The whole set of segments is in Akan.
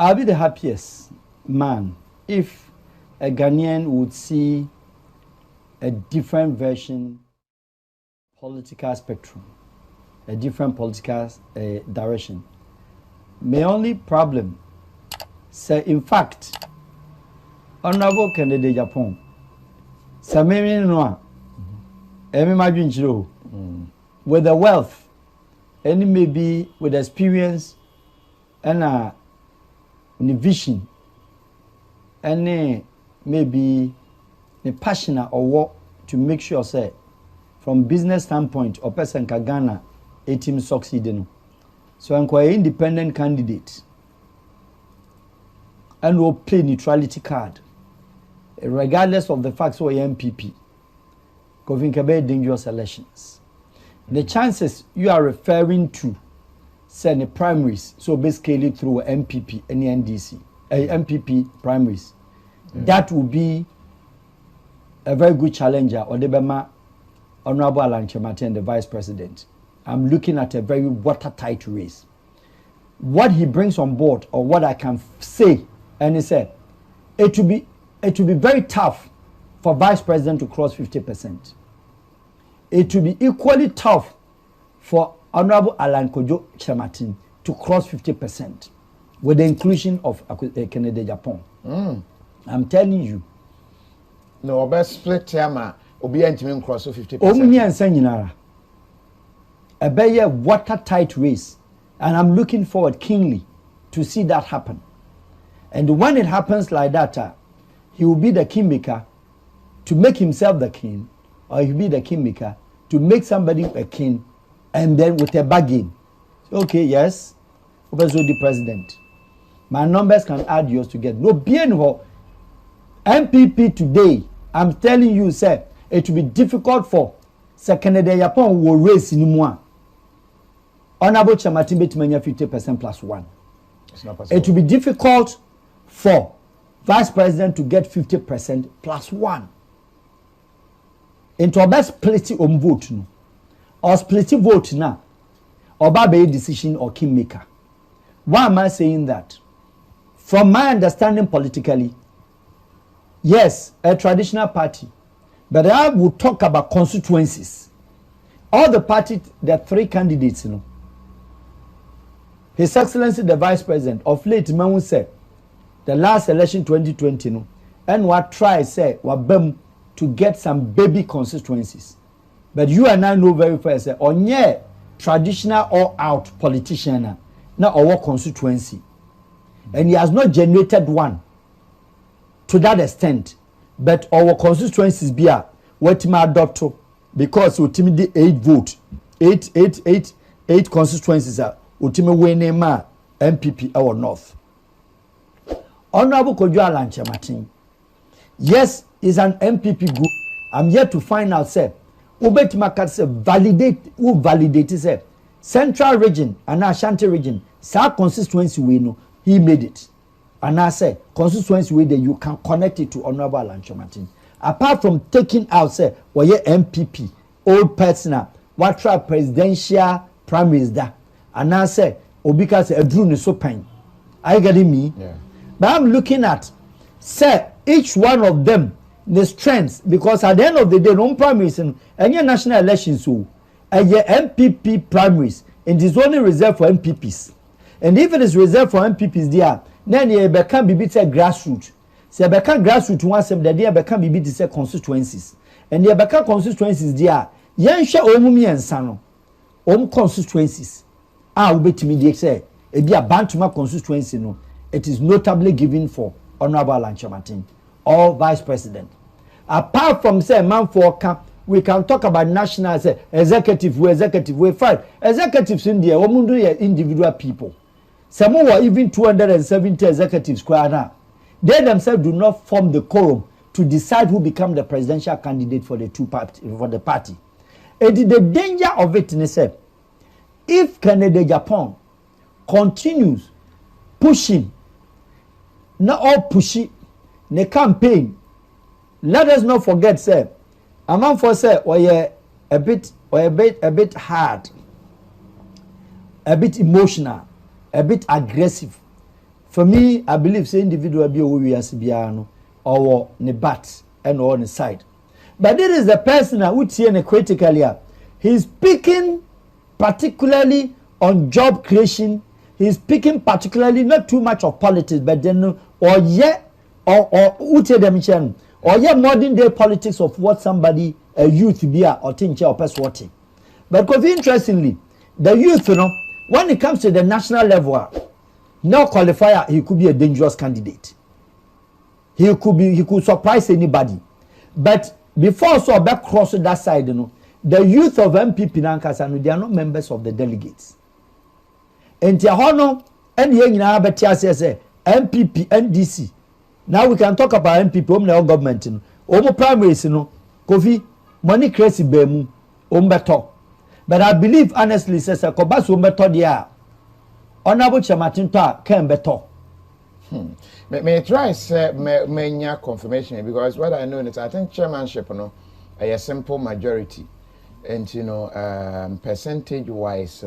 I'll be the happiest man if a Ghanaian would see a different version, political spectrum, a different political direction. My only problem, say in fact, Honorable candidate Agyapong, say maybe no, with the wealth, and maybe with experience, and the vision, and maybe the passion or work to make sure, say, from business standpoint, or person ka Ghana, a team succeeding. So I'm quite independent candidate, and will play neutrality card, regardless of the facts or MPP. Going to be dangerous elections. The chances you are referring to, say the primaries, so basically through MPP and NDC, MPP primaries, that will be a very good challenger or the Bema Honorable Al-Wahab, the Vice President. I'm looking at a very watertight race. What he brings on board, or what I can say, and he said, it will be very tough for Vice President to cross 50%. It will be equally tough for Honorable Al-Wahab to cross 50% with the inclusion of Kennedy Agyapong. I'm telling you. No, best split Tiama Obi and cross 50%. Omni and Seninara. A very watertight race. And I'm looking forward keenly to see that happen. And when it happens like that, he will be the kingmaker to make himself the king, or he'll be the kingmaker to make somebody a king, and then with a bargain. Okay, yes, Obeso the president. My numbers can add yours together. No, bien MPP today, I'm telling you, sir, it will be difficult for Kennedy Agyapong will raise in more. Honorable Chamatin Betimanya 50% plus 1. It will be difficult for Vice President to get 50% plus 1. Into a best split vote no, or split vote now, or by decision or kingmaker. Why am I saying that? From my understanding politically, yes, a traditional party, but I will talk about constituencies. All the parties, the 3 candidates, you know. His Excellency the Vice President of late, man said, the last election 2020, no, and what try say, what bem to get some baby constituencies. But you and I know very well, say, on yeah, traditional all out politician, now our constituency. And he has not generated one to that extent. But our constituencies be what my adopt because ultimately 8 vote, 8 constituencies are ultimately winning ma MPP our north. Honorable Kojo Al-Wahab, yes, is an MPP group. I'm yet to find out, say, validate, say, Central region and Ashanti region, South constituency we know, he made it. And I say, constituency way that you can connect it to Honorable Al-Wahab. Apart from taking out, say, well, yeah, MPP, old personal, what try presidential primaries that. And I say, Obika say, a drone is so pain. Are you getting me? Yeah. But I'm looking at, say, each one of them, the strengths, because at the end of the day, no primaries and your national elections, so and your MPP primaries, and it is only reserved for MPPs. And if it is reserved for MPPs, there, then you become be grassroots. So you become grassroots once, then you become be constituencies. And you become constituencies there. You share omumi and sano, constituencies. Ubetimi say, it be a Bantuma constituency, no. It is notably given for Honorable Al-Wahab or Vice President. Apart from say man for camp, we can talk about national say executive we fight executives in there individual people. Some were even 270 executives. They themselves do not form the quorum to decide who become the presidential candidate for the party. And the danger of it is that if Kennedy Agyapong continues pushing, not all pushy, the campaign, let us not forget, say, a man for say, a bit hard, a bit emotional, a bit aggressive for me, I believe say individual be we as biano or ne bat and on the side. But this is the person I would see in a critically. He's speaking particularly on job creation. He's speaking particularly not too much of politics, but then or modern day politics of what somebody a youth be or think or person. But because interestingly, the youth, when it comes to the national level, no qualifier, he could be a dangerous candidate. He could surprise anybody. But before so back cross that side, the youth of MPP Nankasa, they are not members of the delegates. And Tiahono and the MPP, NDC. Now we can talk about MPP, home government, home primaries, Kofi, money crazy bemu, umbeto. But I believe honestly, says a Kobas umbeto dia. Honorable Chamatin Ta can beto. May I try say may confirmation because what I know is I think chairmanship a simple majority and percentage wise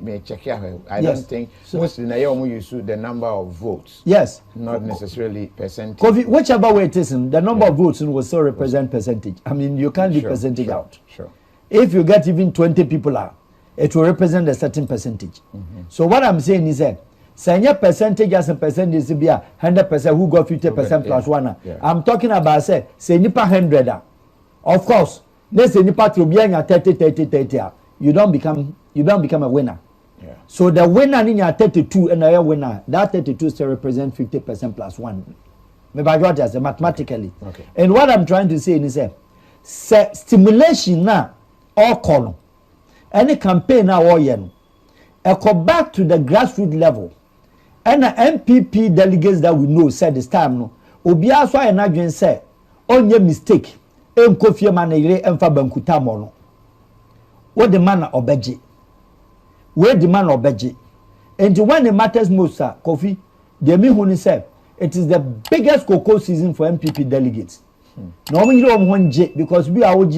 may check here. I don't think mostly now use the number of votes. Yes. Not necessarily percentage. Whichever way it is, the number of votes will still represent percentage. I mean, you can't leave percentage out. Sure. If you get even 20 people out, it will represent a certain percentage. So what I'm saying is that say percentage as a percentage be 100% who got 50% plus one. I'm talking about say nipa 100. Of course, let's say nipa to be 30. You don't become a winner. Yeah. So the winner in your 32 and the winner, that 32 still represent 50% plus one. Maybe I got just mathematically. Okay. And what I'm trying to say is stimulation now all column. Any campaign now all year. I go back to the grassroots level. And the MPP delegates that we know said this time no. Obi aso I na dwen say onye mistake. Enkofie manere emfa bankuta mo no. What the man obeje. Where the man obeje. And when it matters most, sir, Kofi, the me who said it is the biggest cocoa season for MPP delegates. No one you don't because we are OG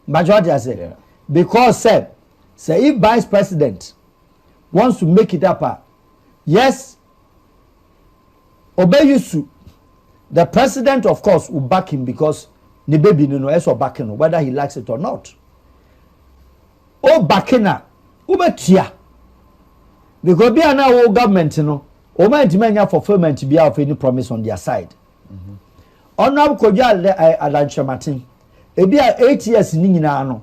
majority I said because say if vice president wants to make it up, yes, obey you. The president, of course, will back him because the baby no is backing whether he likes it or not. Oh, backina, ubetia. Because be an our government, o mind many fulfillment be of any promise on their side. Honorable Koja Alancha Martin. Ebi a 8 years ni nyina no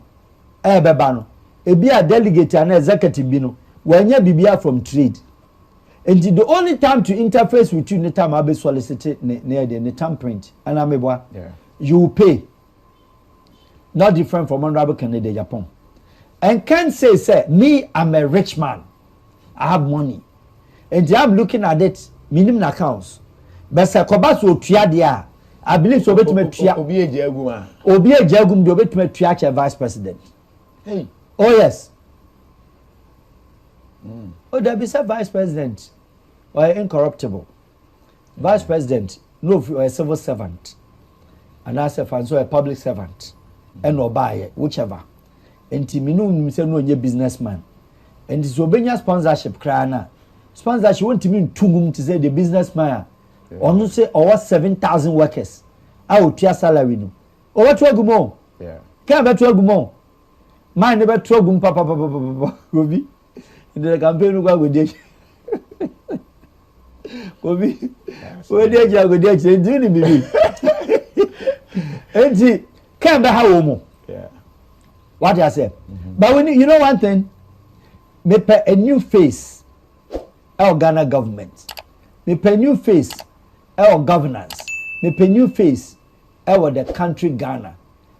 beba no ebi a delegate and executive bi no wanya bibia from trade and the only time to interface with you the time I be solicit near the tamprint and amebwa you pay not different from honorable Kennedy Agyapong and can say me I'm a rich man I have money and I'm looking at it minimum accounts but say koba so tua dia I believe so. Obi Ejagum do bet me tuache vice president. Hey. Oh yes. Oh, there be a vice president or incorruptible. Vice president, no, a civil servant, and as a fan, so a public servant, and no buyer, whichever. And Timinu say no ye businessman. And this Obenya sponsorship crana. Sponsorship want to mean to say the businessman. Or no say over 7,000 workers. I will tear salary no. Over 12 gumo. Yeah. Can't bet 12 gumo. Mine never 12 gum papa. Gobi. In the campaign go with this. Gobi. Where did you go there? Do you believe? And see, can't be how yeah. What I say. But when you know one thing, me pay a new face. Our Ghana government. Me pay new face. Our governance, me pay new face, our the country Ghana,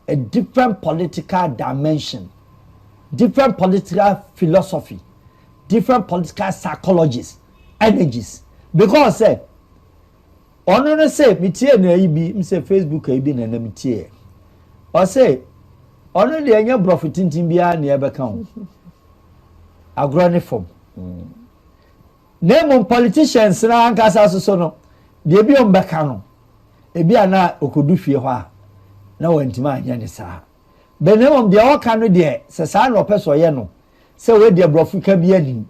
a different political dimension, different political philosophy, different political psychologies, energies. Because say, on say me tie na ibi, me say Facebook ibi na me tie. Or say, on the anya profiting bia na ebe kan. Agrone form. Name on politicians na ankasa so no. De bi on beka no ebi ana okodu fie ho a na wantima anya ne saa benem de o ka no de se saa no peso ye no say we the abrofo ka bi ani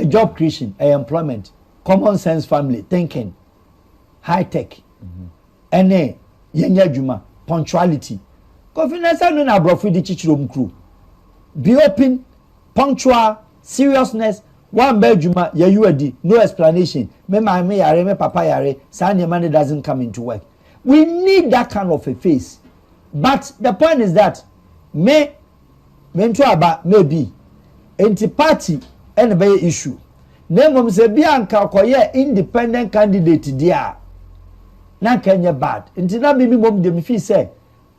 job creation employment common sense family thinking high tech ene yenya adwuma punctuality confidence no na abrofo di chichirom crew be open punctual seriousness one bedroom you adi no explanation me yare me papa yare say money doesn't come into work. We need that kind of a face. But the point is that me to about maybe anti party and be issue name mom say bi anka koye independent candidate dia na kanya bad nti na me mom dem fi say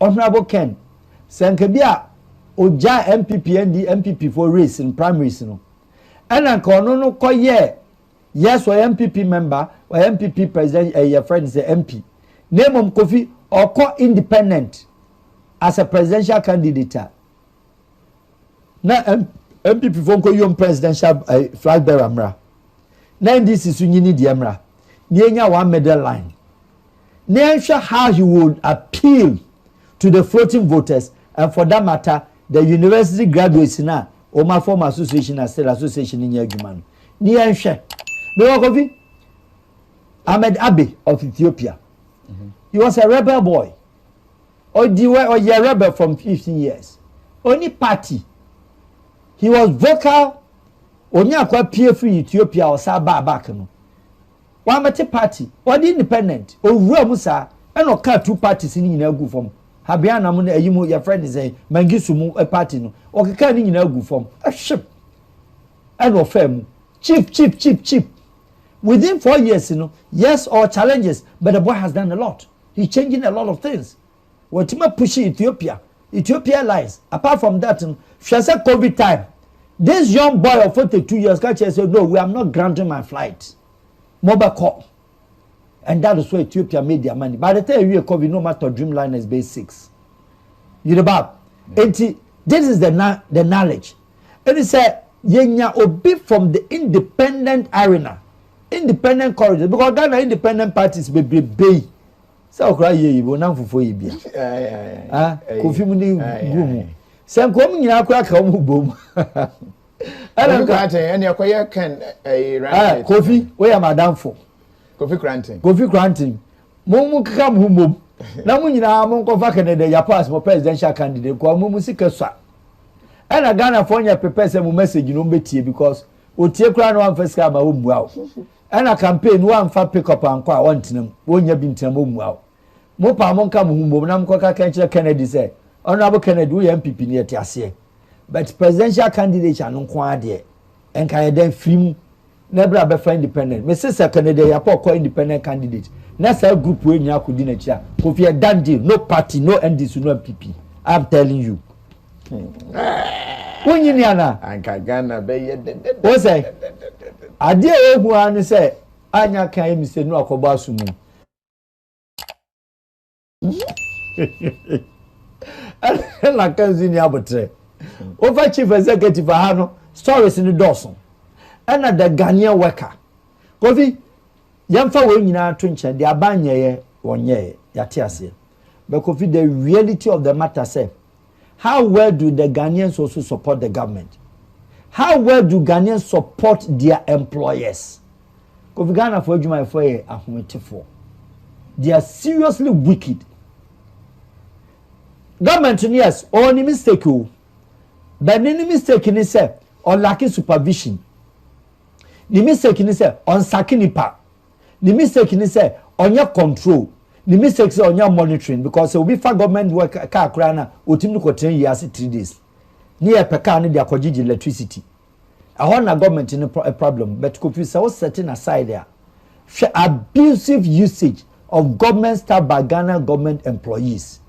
honorable Ken senka bia oja MPP for race in primaries no and anka no koye yes or MPP member or MPP president your friend say MP name mom Kofi or co independent as a presidential candidate na MPP for ko yom presidential flag bearer mra na this is unyini di mra nienya one medal line na how he would appeal to the floating voters and for that matter the university graduates na o ma form association and state association in adwuma no ni enhwe me Kofi Ahmed Abe of Ethiopia he was a rebel boy or a rebel from 15 years only party he was vocal only akwa PF Ethiopia or sa back no one mate party or the independent or musa and no ka two parties in nyina gu form habia na mo na ayimu your friend is say mangisumu a party no o ka ni nyina gu form a ship and of fam cheap within 4 years yes or challenges but the boy has done a lot. He's changing a lot of things. What you push Ethiopia lies. Apart from that, she said COVID time. This young boy of 42 years can't say no, we are not granting my flight. Mobile call. And that is why Ethiopia made their money. By the time you COVID, no matter Dreamline is base 6. You know about this is the knowledge. And he said, Yenya obi from the independent arena, independent corridor, because Ghana independent parties be bay. So cry ye will not for ye be. Kofi Muni Gumu. Some coming in our crack home boom. I don't got any acquire can a Kofi, where am I down for? Kofi granting. Momu come home. Now when you are among Kofakan, they are pass for presidential candidate, Kwamusika. And a Ghana for your prepare some message you don't bet because we take crown one first come home wow. And a campaign one fat pick up and quite want them when you been to home wow. Mopa won't come home, Nam Coca Kennedy say, Honorable Kennedy, we MPP near Tiasie. But presidential candidates are non quite and can then free never be independent. Mrs. Kennedy, a poor independent candidate. That's a group when you could dinner chair. Kofi a done deal, no party, no NDC, no MPP. I'm telling you. When you know, and Kagana Bay, what's I? I dear one say, Anya came, Mr. Noakobasumu. And like in Yabotre. Over chief executive Hano, stories in the Dawson. And at the Ghanaian worker. Kofi, Yamfa Wina Trinchen, the Abanye 1 year, Yatiasi. But Kofi, the reality of the matter say, how well do the Ghanaians also support the government? How well do Ghanaians support their employers? Kofi Ghana for Juma for a they are seriously wicked. Government, yes, only mistake you. But any mistake in itself, on lacking supervision. The mistake in itself, on sacking ipa. The mistake in itself, on your control. The mistakes on your monitoring because it will be for government work car crana or team to 10 years 3 days. Near Pekani, they are cogigi electricity. I want a government in a problem, but could be so setting aside there. Abusive usage of government staff by Ghana government employees.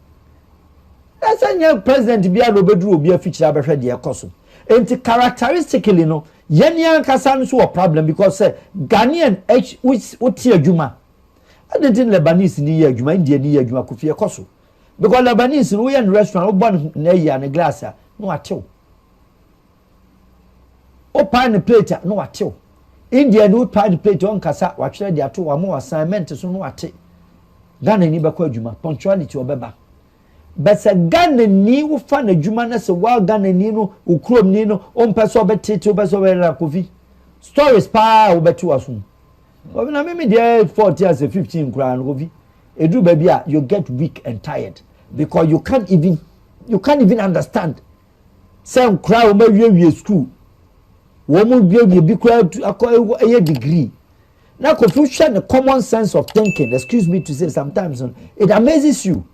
That's a young president be a Robedu be a feature of a dear costume. And characteristically, no, Yenian Kasan so a problem because Ghanaian H which Juma. I didn't Lebanese in the year, Juma, Indian year, Juma could fear Kosu. Because Lebanese in a restaurant, one near and a glass, no at all. O pine plate, no at all. India no pine plate on Casa, watch there are 2 or more assignments, so no at it. Ghana Niba Juma, punctuality or beba. but se Ghana ni wo fa na dwuma na se wa Ghana ni no ukrom ni no o mpeso obetete obeso wera Kofi stories pa obetu aso obi na me dey 40 as a 15 kra no Kofi edu ba bia you get weak and tired because you can't even understand say kra o ma wie school wo mo wie bi kra akọ degree na Kofi share the common sense of thinking, excuse me to say sometimes it amazes you.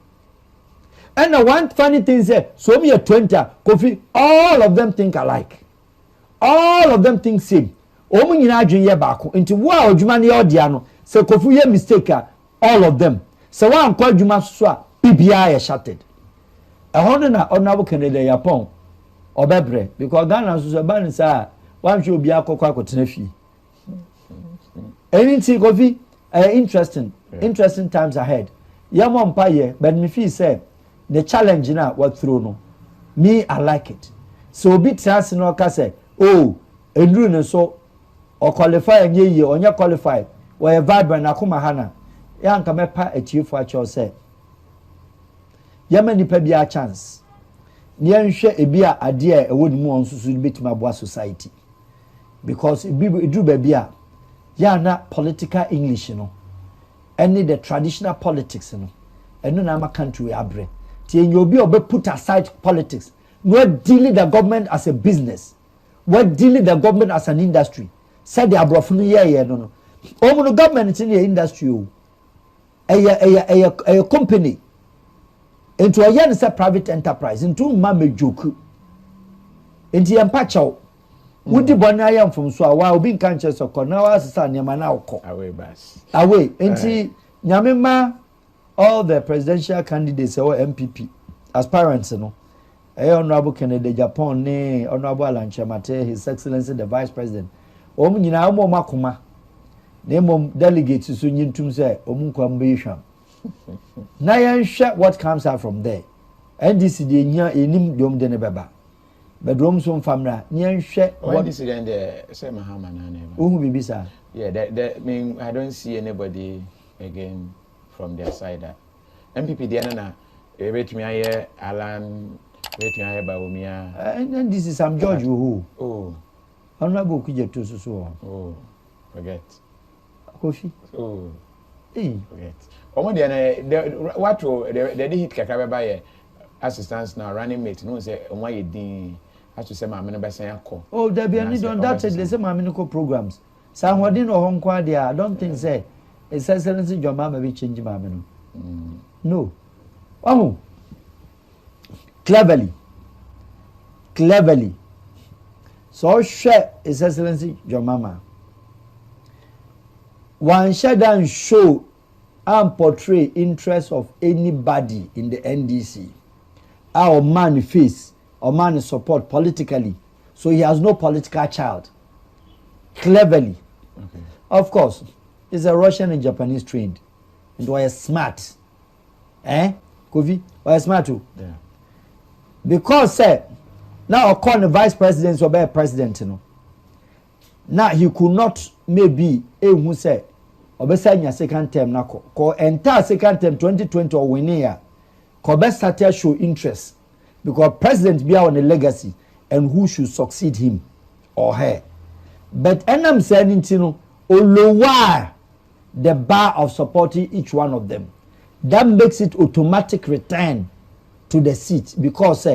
And the one funny thing is so me a 20 Kofi, all of them think alike. All of them think same. Omu nyina adwen ye baako. Nti wo a odwuma ne odia no, say Kofi ye mistake all of them. Say one kwa adwuma so a bibia ye shattered. Ehon na Honorable Kennedy Agyapong obebre because Ghana so ban say one should be akokwa akotena fi. Anything Kofi interesting times ahead. Yamon paye but me feel say the challenge now what through no. Me I like it. So bit chance no ka say oh endru ne so or qualify nye ye onya qualify we vibrant akoma hana ya nka mepa etiefo a cho say yama nipa bia chance ne nhwe ebi a ade a ewo ni mu onsusu betima boa society because ebi edu ba bia ya na political English no any the traditional politics no eno na ma country abre tie nyo bi obe put aside politics no dealing the government as a business what dealing the government as an industry said the abrofo no ye no no government in the industry o a company into a yen say private enterprise into ma mejoku into yampa chaw wudi bona yam from so wa obi nkan che so na wa sesa ne ma na okọ away into nyamema all the presidential candidates or MPP aspirants no Honorable Kennedy Agyapong ne Honorable Alanchemate His Excellency the Vice President omu nyina omo makoma ne mom delegates so nyintum say omu kwam be hwam na yan hwe what comes out from there NDC de nya enim dom de ne beba bedrom so famra yan hwe what NDC then the say mahama na na ohu bibisa yeah that mean I don't see anybody again from their side MPP de na ebetumi aye Alan betumi aye Bawumia and this is some George who oh Honorable Kujeto so oh forget Kofi oh forget omo de what the hit kakra be buy assistance now running mate no say onwa ye din has to say ma me no be san akọ oh there be any don that they say ma me no programs sa hodin no ho nkwa dia I don't think say His Excellency John Mama be change ma me no oh cleverly so share His Excellency John Mama one shouldn't show and portray interest of anybody in the NDC our man face or man support politically so he has no political child cleverly of course he's a Russian and Japanese trained and why smart Kofi why smart too yeah because now call the vice president or be president now he could not maybe who say obesa nya second term na ko entire second term 2020 or winning ya ko be start show interest because president be on a legacy and who should succeed him or her but enam saying lower the bar of supporting each one of them that makes it automatic return to the seat because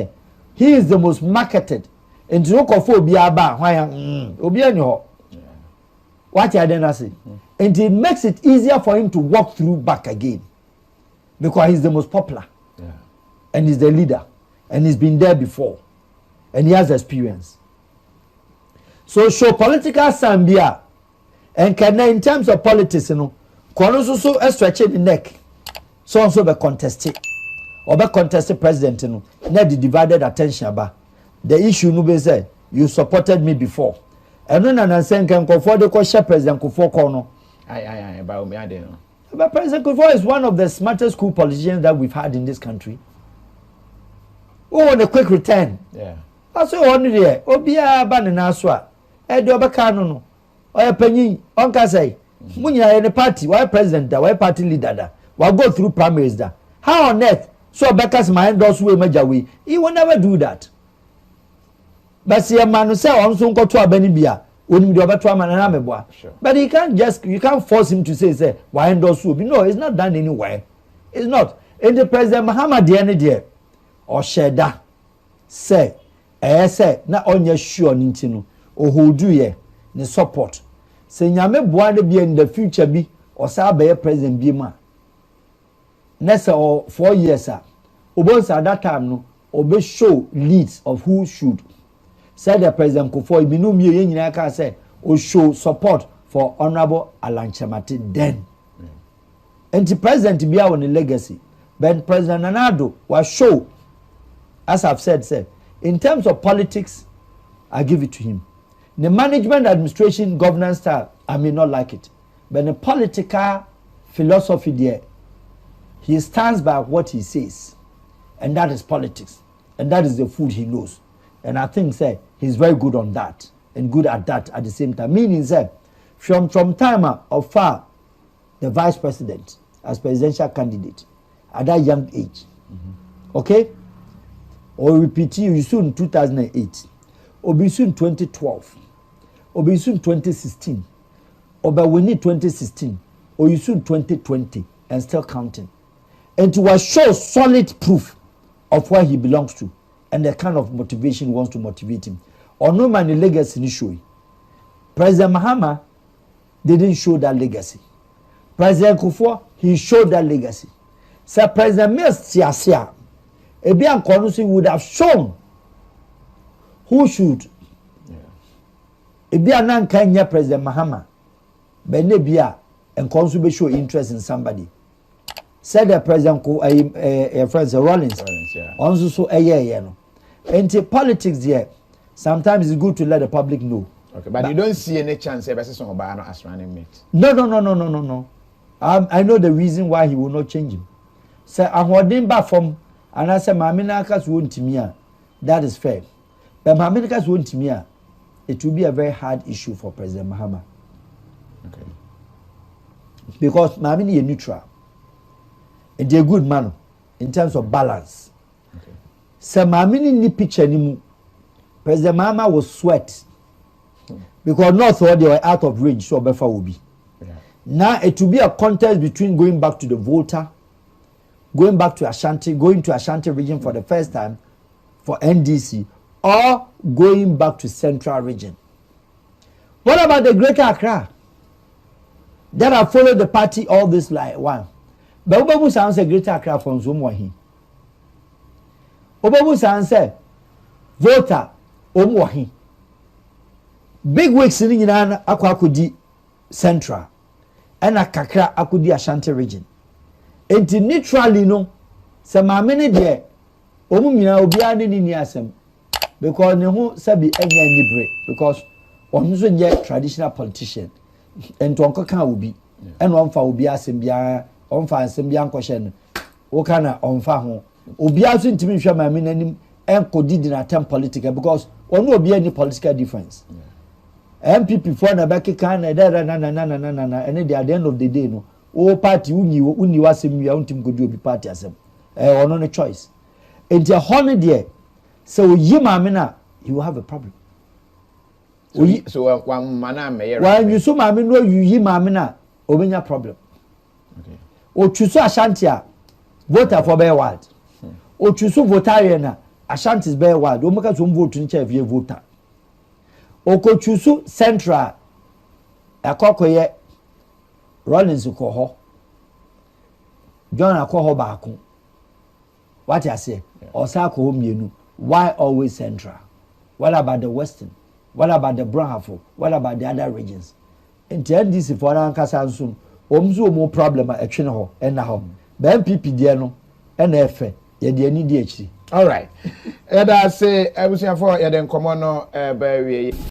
he is the most marketed and to look for obi aba why obi ani ho what you then say and it makes it easier for him to walk through back again because he's the most popular and he's the leader and he's been there before and he has experience so show political sambia and can in terms of politics kono so stretching the neck so be contested or be contested president na the divided attention about the issue no be say you supported me before and when an say can for the president Kufuor kono about me I don't know but President Kufuor is one of the smartest cool politicians that we've had in this country. Oh, the quick return. Yeah. That's all on there. Obia ban na so a. E de obeka no no. Oya panyin, onka say, munya any party, why president da, why party leader da. We go through primaries da. How on earth So Becca's mind does way major way. He will never do that. But see a man who say on soon go to a benibia. When you over to a man and I'm a boy. But you can't force him to say, why endorse you? No, it's not done anywhere. It's not. In the President Muhammad the end there or Sheda say, say, not on your sure Nintino or who do ye the support. Say, Yame Boade be in the future be or Sabe President Bima. Nessa or 4 years, sir. Obos at that time, no, obe show leads of who should. Said the President Kufo, Ibinu Yinaka say, or show support for Honorable Alan Chamati then. And the President be on the legacy. But President Nanado was show, as I've said, in terms of politics, I give it to him. The management, administration, governance style, I may not like it. But the political philosophy there, he stands by what he says. And that is politics. And that is the food he knows. And I think, he's very good on that. And good at that at the same time. Meaning, from time of far, the vice president as presidential candidate at that young age. Okay? Or repeat you soon 2008. Or be soon 2012. Or be soon 2016. Or by we need 2016. Or you soon 2020. And still counting. And to show solid proof of where he belongs to and the kind of motivation he wants to motivate him. Or no man the legacy initially. President Mahama didn't show that legacy. President Kufuor, he showed that legacy. Sir President Mills Tiasia, Ebian Konusi would have shown who should. Ebian Nan Kenya President Mahama, Benebia and Konsu show interest in somebody. Said the President friends Rollins, also so a year, no. And politics there, sometimes it's good to let the public know. Okay, but you don't see any chance ever say someone about as running mate. No. I know the reason why he will not change him. Say I'm holding back from and I say Maminakas won't me. That is fair. But Maminakas won't me. It will be a very hard issue for President Mahama. Okay. Because Mamini is neutral. And they're a good man in terms of balance. Okay. So Mamini ni picture ni President Mahama was sweat. Because not all they were out of range, so Befa will be. Yeah. Now it will be a contest between going back to the Volta, going back to Ashanti, going to Ashanti region for the first time for NDC, or going back to Central region. What about the Greater Accra? That have followed the party all this like one. But Obabu sounds a Greater Accra from Zumwahi. Obabu sounds a Volta Omwahi. Big weeks in Iran Akwakudi Central and Akakra Akudi Ashanti region. And neutrally no, some many there, Omumina Obiani Niasem, because Neho Sabi Enya Nibre, because one yet traditional politician, and Tonka will be, and one for Ubia Simbia, on fa Simbian question, Okana on Faho, Ubiasu to me, my meaning, and could did in attempt political because one will be any political difference. MPP for na back can and at the end of the day no all party uni was him we want him go do be party as him or no choice and the honor there so you mamina you will have a problem so one man when you so mamina no you mamina obenya problem okay o chuso Ashantia voter for bear wild o chuso votarian Ashanti is bear wild o make some vote in chair via voter Okochusu Central Akokoye Rollins Koho John Akoho Baku. What I say? Osako Mienu. Why always Central? What about the Western? What about the Brahafo? What about the other regions? And tell this for Ankasansun, Omzu more problem at Chinaho and now. Ben PP Diano and F. Yedi DHC. All right. And I say, I was here for Eden Comono,